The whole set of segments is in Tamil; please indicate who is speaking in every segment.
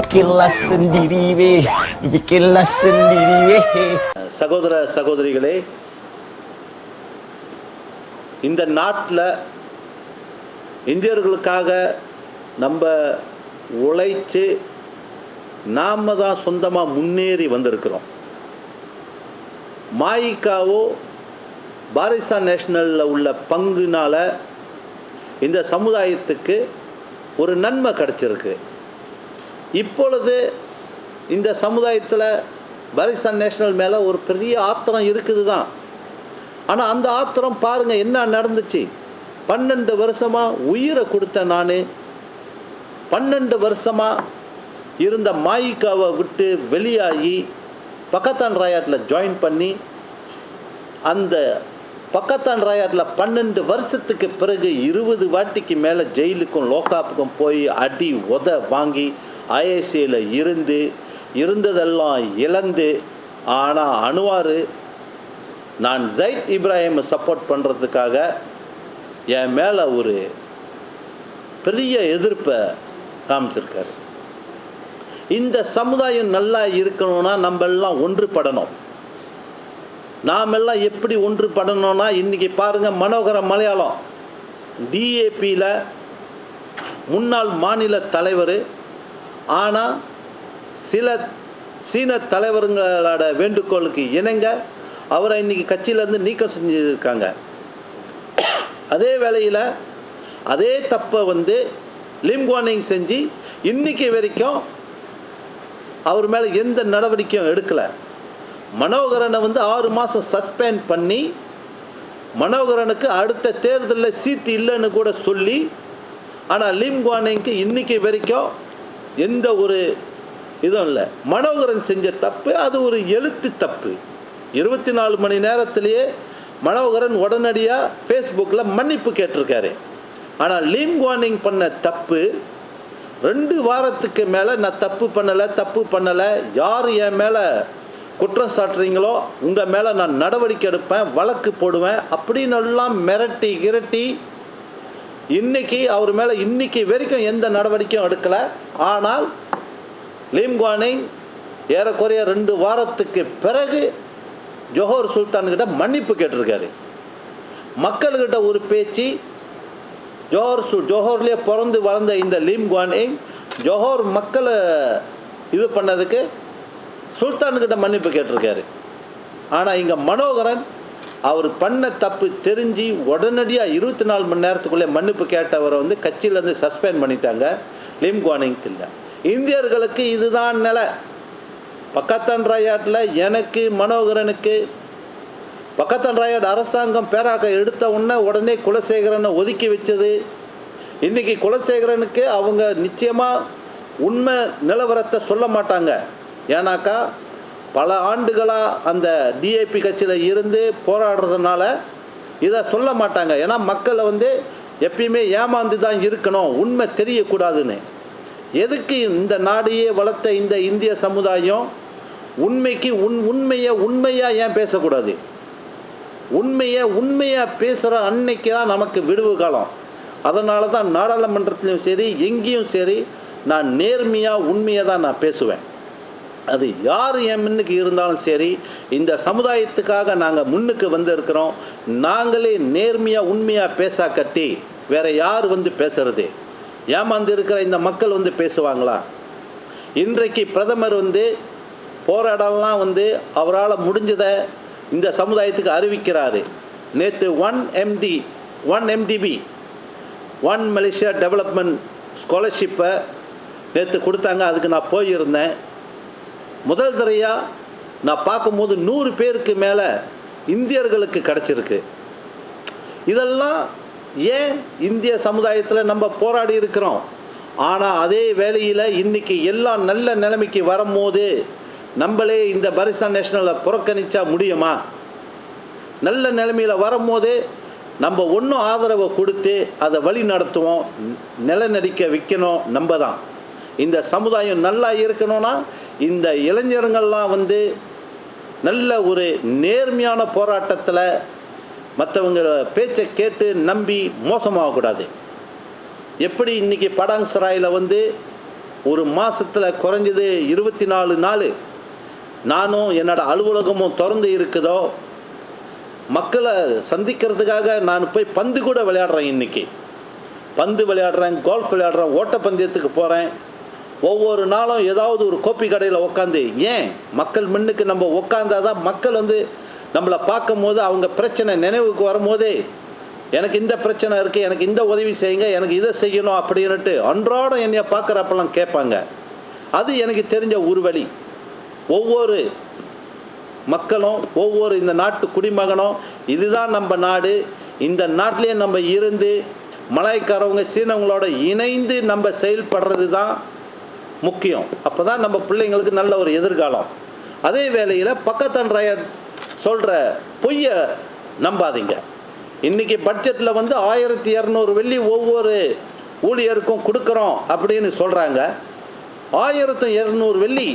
Speaker 1: bikinlah sendiri weh, bikinlah sendiri weh.
Speaker 2: சகோதர சகோதரிகளே, இந்த நாட்டில் இந்தியர்களுக்காக நம்ம உழைச்சு நாம தான் சொந்தமாக முன்னேறி வந்திருக்கிறோம். மாயிகாவோ பாரிஸ்தான் நேஷனலில் உள்ள பங்குனால இந்த சமுதாயத்துக்கு ஒரு நன்மை கிடைச்சிருக்கு. இப்பொழுது இந்த சமுதாயத்தில் பாரிஸ்தான் நேஷனல் மேலே ஒரு பெரிய ஆத்திரம் இருக்குது தான். ஆனால் அந்த ஆத்திரம் பாருங்கள் என்ன நடந்துச்சு. 12 வருஷமாக உயிரை கொடுத்த நான் 12 வருஷமாக இருந்த மாயிகாவை விட்டு வெளியாகி பக்கத்தான் ராயாட்டில் ஜாயின் பண்ணி அந்த பக்கத்தான் ராயாட்டில் 12 வருஷத்துக்கு பிறகு 20 வாட்டிக்கு மேலே ஜெயிலுக்கும் லோக்காப்புக்கும் போய் அடி உத வாங்கி ஐஎஸ்ஏல இருந்ததெல்லாம் இழந்து, ஆனால் அனுவார் நான் ஜைத் இப்ராஹிமை சப்போர்ட் பண்ணுறதுக்காக என் மேலே ஒரு பெரிய எதிர்ப்பை காமிச்சிருக்காரு. இந்த சமுதாயம் நல்லா இருக்கணும்னா நம்ம எல்லாம் ஒன்றுபடணும். நாம் எல்லாம் எப்படி ஒன்றுபடணும்னா, இன்றைக்கி பாருங்கள், மனோகர மலையாளம் டிஏபியில் முன்னாள் மாநில தலைவர், ஆனால் சில சீன தலைவர்களோட வேண்டுகோளுக்கு இணங்க அவரை இன்றைக்கி கட்சியிலேருந்து நீக்கம் செஞ்சுருக்காங்க. அதே வேளையில் அதே தப்பை லிம் குவானிங் செஞ்சு இன்னைக்கு வரைக்கும் அவர் மேலே எந்த நடவடிக்கையும் எடுக்கலை. மனோகரனை 6 மாதம் சஸ்பெண்ட் பண்ணி மனோகரனுக்கு அடுத்த தேர்தலில் சீட்டு இல்லைன்னு கூட சொல்லி, ஆனால் லிம் குவானிங்க்கு இன்னைக்கு வரைக்கும் எந்த ஒரு இதுவும் இல்லை. மனோகரன் செஞ்ச தப்பு அது ஒரு எழுத்து தப்பு. 24 மணி நேரத்திலேயே மனோகரன் உடனடியாக ஃபேஸ்புக்கில் மன்னிப்பு கேட்டிருக்காரு. ஆனால் லிம் குவானிங் பண்ண தப்பு 2 வாரத்துக்கு மேலே நான் தப்பு பண்ணலை, யார் என் மேலே குற்றம் சாட்டுறீங்களோ உங்கள் மேலே நான் நடவடிக்கை எடுப்பேன், வழக்கு போடுவேன் அப்படின்னு எல்லாம் மிரட்டி கிரட்டி இன்னைக்கு அவர் மேலே இன்னைக்கு வரைக்கும் எந்த நடவடிக்கையும் எடுக்கலை. ஆனால் லிம் குவானிங் ஏறக்குறைய 2 வாரத்துக்கு பிறகு ஜோஹர் சுல்தான்கிட்ட மன்னிப்பு கேட்டிருக்காரு. மக்கள்கிட்ட ஒரு பேச்சு, ஜோஹர்லேயே பிறந்து வளர்ந்த இந்த லிம் குவானிங் ஜோஹர் மக்களை இது பண்ணதுக்கு சுல்தான்கிட்ட மன்னிப்பு கேட்டிருக்காரு. ஆனால் இங்கே மனோகரன் அவர் பண்ண தப்பு தெரிஞ்சு உடனடியாக 24 மணி நேரத்துக்குள்ளே மன்னிப்பு கேட்டவரை கட்சியிலேருந்து சஸ்பெண்ட் பண்ணிட்டாங்க. லிம் குவானிங்க்கு இல்லை. இந்தியர்களுக்கு இதுதான் நிலை. பக்கத்தான் ராயாட்டில் எனக்கு மனோகரனுக்கு பக்கத்தான் ராயாட் அரசாங்கம் பேராக எடுத்த உடனே குலசேகரனை ஒதுக்கி வச்சது. இன்னைக்கு குலசேகரனுக்கு அவங்க நிச்சயமாக உண்மை நிலவரத்தை சொல்ல மாட்டாங்க. ஏன்னாக்கா பல ஆண்டுகளாக அந்த டிஏபி கட்சியில் இருந்து போராடுறதுனால இதை சொல்ல மாட்டாங்க. ஏன்னா மக்களை எப்பயுமே ஏமாந்து தான் இருக்கணும், உண்மை தெரியக்கூடாதுன்னு. எதுக்கு இந்த நாடையே வளர்த்த இந்த இந்திய சமுதாயம் உண்மைக்கு உண்மையாக ஏன் பேசக்கூடாது? உண்மையாக பேசுகிற அன்னைக்கு தான் நமக்கு விடுவு காலம். அதனால தான் நாடாளுமன்றத்திலும் சரி எங்கேயும் சரி நான் நேர்மையாக உண்மையாக தான் நான் பேசுவேன். அது யார் என் முன்னுக்கு இருந்தாலும் சரி, இந்த சமுதாயத்துக்காக நாங்கள் முன்னுக்கு வந்திருக்கிறோம். நாங்களே நேர்மையாக உண்மையாக பேசா கட்டி வேற யார் பேசுறது? ஏமாந்து இருக்கிற இந்த மக்கள் பேசுவாங்களா? இன்றைக்கு பிரதமர் போராடலாம் அவரால் முடிஞ்சதை இந்த சமுதாயத்துக்கு அறிவிக்கிறாரு. நேற்று 1 MDB 1 மலேசியா டெவலப்மெண்ட் ஸ்காலர்ஷிப்பை நேற்று கொடுத்தாங்க. அதுக்கு நான் போயிருந்தேன். முதல் தடவையாக நான் பார்க்கும்போது 100 பேருக்கு மேலே இந்தியர்களுக்கு கிடச்சிருக்கு. இதெல்லாம் ஏன் இந்திய சமுதாயத்தில் நம்ம போராடி இருக்கிறோம். ஆனால் அதே வேளையில் இன்னைக்கு எல்லாம் நல்ல நிலைமைக்கு வரும்போது நம்மளே இந்த பாரிஸ்தான் நேஷனலை புறக்கணிச்சா முடியுமா? நல்ல நிலைமையில் வரும்போது நம்ம ஒன்றும் ஆதரவை கொடுத்து அதை வழி நடத்துவோம், நிலநடிக்க வைக்கணும். நம்ம தான் இந்த சமுதாயம் நல்லா இருக்கணும்னா இந்த இளைஞர்கள்லாம் நல்ல ஒரு நேர்மையான போராட்டத்தில் மற்றவங்க பேச்சை கேட்டு நம்பி மோசமாகக்கூடாது. எப்படி இன்னைக்கு படாங் சராயில் ஒரு மாசத்துல குறைஞ்சது 24 நாள் நானும் என்னோட அலுவலகமும் திறந்து இருக்குதோ, மக்களை சந்திக்கிறதுக்காக நான் போய் பந்து கூட விளையாடுறேன். இன்னைக்கு பந்து விளையாடுறேன், கோல்ஃப் விளையாடுறேன், ஓட்டப்பந்தயத்துக்கு போகிறேன். ஒவ்வொரு நாளும் ஏதாவது ஒரு கோப்பி கடையில் உட்காந்து, ஏன் மக்கள் முன்னுக்கு நம்ம உட்காந்தாதான் மக்கள் வந்து நம்மளை பார்க்கும் போது அவங்க பிரச்சனை நினைவுக்கு வரும்போதே, எனக்கு இந்த பிரச்சனை இருக்குது, எனக்கு இந்த உதவி செய்யுங்க, எனக்கு இதை செய்யணும் அப்படின்னுட்டு அன்றாடம் என்னைய பார்க்குறப்பெல்லாம் கேட்பாங்க. அது எனக்கு தெரிஞ்ச ஒரு வழி. ஒவ்வொரு மக்களும், ஒவ்வொரு இந்த நாட்டு குடிமகனும், இதுதான் நம்ம நாடு, இந்த நாட்டிலே நம்ம இருந்து மலாய்க்காரவங்க சீனவங்களோட இணைந்து நம்ம செயல்படுறது தான் முக்கியம். அப்போ தான் நம்ம பிள்ளைங்களுக்கு நல்ல ஒரு எதிர்காலம். அதே வேளையில் பக்கத்தன்றைய சொல்கிற பொய்யை நம்பாதீங்க. இன்றைக்கி பட்ஜெட்டில் வந்து 1200 வெள்ளி ஒவ்வொரு ஊழியருக்கும் கொடுக்குறோம் அப்படின்னு சொல்கிறாங்க. 1200 வெள்ளி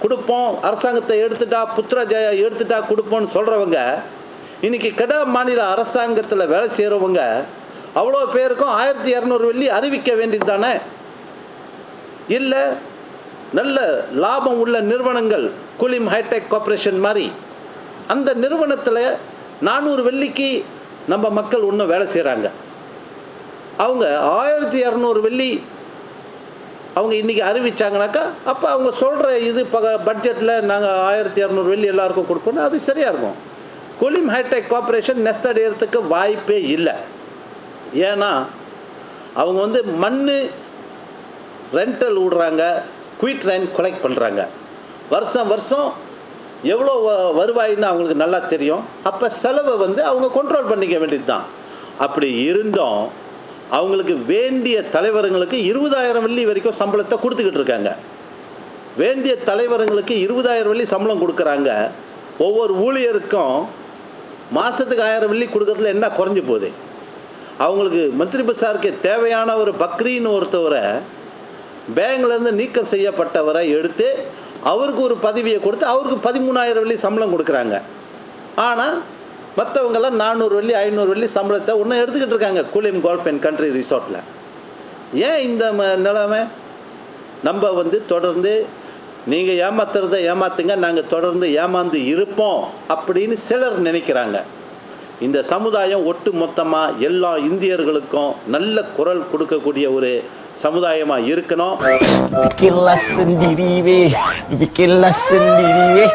Speaker 2: கொடுப்போம், அரசாங்கத்தை எடுத்துட்டா, புத்திரஜயா எடுத்துட்டா கொடுப்போம்னு சொல்கிறவங்க, இன்னைக்கு கட மாநில அரசாங்கத்தில் வேலை செய்கிறவங்க அவ்வளோ பேருக்கும் 1200 வெள்ளி அறிவிக்க வேண்டியது தானே? இல்லை நல்ல லாபம் உள்ள நிறுவனங்கள், குலிம் ஹைடெக் கார்பரேஷன் மாதிரி, அந்த நிறுவனத்தில் 400 வெள்ளிக்கு நம்ம மக்கள் இன்னும் வேலை செய்கிறாங்க. அவங்க 1200 வெள்ளி அவங்க இன்னைக்கு அறிவிச்சாங்கனாக்கா, அப்போ அவங்க சொல்கிற இது பட்ஜெட்டில் நாங்கள் 1200 வெள்ளி எல்லாருக்கும் கொடுப்போம்னா அது சரியாக இருக்கும். குலிம் ஹைடெக் கார்பரேஷன் நெஸ்ட் அடையிறதுக்கு வாய்ப்பே இல்லை. ஏன்னா அவங்க வந்து மண் ரெண்டல் விடுறாங்க, குயிட் ரெண்ட் கலெக்ட் பண்ணுறாங்க. வருஷம் எவ்வளோ வருவாயின்னு அவங்களுக்கு நல்லா தெரியும். அப்போ செலவை வந்து அவங்க கண்ட்ரோல் பண்ணிக்க வேண்டியது தான். அப்படி இருந்தும் அவங்களுக்கு வேண்டிய தலைவர்களுக்கு 20000 வெள்ளி வரைக்கும் சம்பளத்தை கொடுத்துக்கிட்டு இருக்காங்க. வேண்டிய தலைவர்களுக்கு 20000 வெள்ளி சம்பளம் கொடுக்குறாங்க. ஒவ்வொரு ஊழியருக்கும் மாதத்துக்கு 1000 வெள்ளி கொடுக்கறதுல என்ன குறைஞ்சி போகுது? அவங்களுக்கு மந்திரி பசாருக்கு தேவையான ஒரு பக்ரின்னு ஒருத்தவரை பேங்க்லேருந்து நீக்கம் செய்யப்பட்டவரை எடுத்து அவருக்கு ஒரு பதவியை கொடுத்து அவருக்கு 13000 வெள்ளி சம்பளம் கொடுக்குறாங்க. ஆனால் மற்றவங்கெல்லாம் 400 வெள்ளி 500 வெள்ளி சம்பளத்தை ஒன்றும் எடுத்துக்கிட்டு இருக்காங்க குலிம் கோல்ஃப் அண்ட் கண்ட்ரி ரிசார்ட்டில். ஏன் இந்த நிலைமை? நம்ம வந்து தொடர்ந்து நீங்கள் ஏமாத்துறதை ஏமாத்துங்க, நாங்கள் தொடர்ந்து ஏமாந்து இருப்போம் அப்படின்னு சிலர் நினைக்கிறாங்க. இந்த சமுதாயம் ஒட்டு மொத்தமாக எல்லா இந்தியர்களுக்கும் நல்ல குரல் கொடுக்கக்கூடிய ஒரு சமுதாயமாக இருக்கணும்.
Speaker 1: Bikinlah sendiri weh, bikinlah sendiri weh.